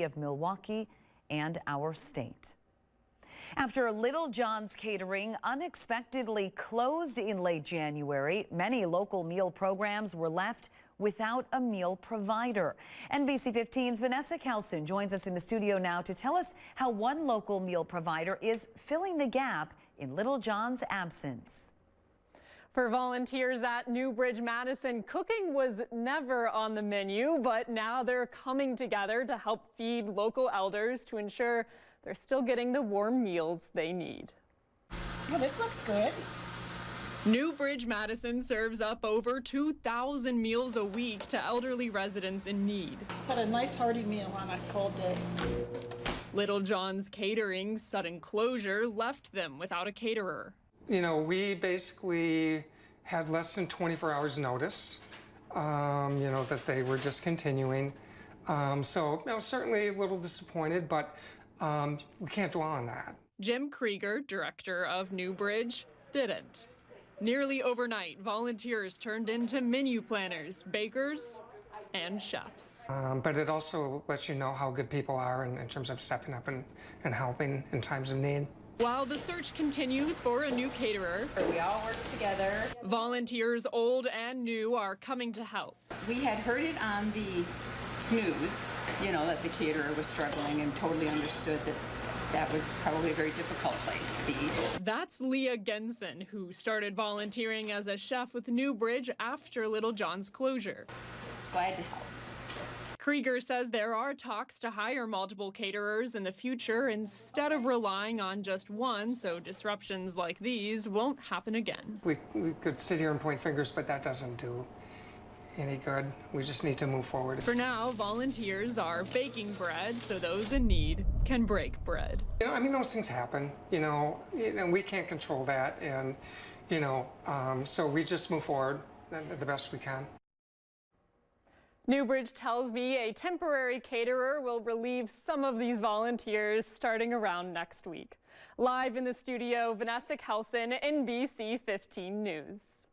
of Milwaukee and our state. After Little John's Catering unexpectedly closed in late January, many local meal programs were left without a meal provider. NBC 15's Vanessa Kelson joins us in the studio now to tell us how one local meal provider is filling the gap in Little John's absence. For volunteers at NewBridge Madison, cooking was never on the menu, but now they're coming together to help feed local elders to ensure they're still getting the warm meals they need. Well, this looks good. NewBridge Madison serves up over 2,000 meals a week to elderly residents in need. But a nice hearty meal on a cold day. Little John's Catering's sudden closure left them without a caterer. You know, we basically had less than 24 hours notice, you know, that they were discontinuing. So, you know, certainly a little disappointed, but we can't dwell on that. Jim Krieger, director of NewBridge, didn't. Nearly overnight, volunteers turned into menu planners, bakers, and chefs. But it also lets you know how good people are in terms of stepping up and helping in times of need. While the search continues for a new caterer, we all work together. Volunteers old and new are coming to help. We had heard it on the news, you know, that the caterer was struggling, and totally understood that that was probably a very difficult place to be. That's Leah Gensen, who started volunteering as a chef with NewBridge after Little John's closure. Glad to help. Krieger says there are talks to hire multiple caterers in the future instead of relying on just one, so disruptions like these won't happen again. We could sit here and point fingers, but that doesn't do any good. We just need to move forward. For now, volunteers are baking bread so those in need can break bread. You know, I mean, those things happen, you know, and we can't control that, and, you know, so we just move forward the best we can. NewBridge tells me a temporary caterer will relieve some of these volunteers starting around next week. Live in the studio, Vanessa Kelson, NBC 15 News.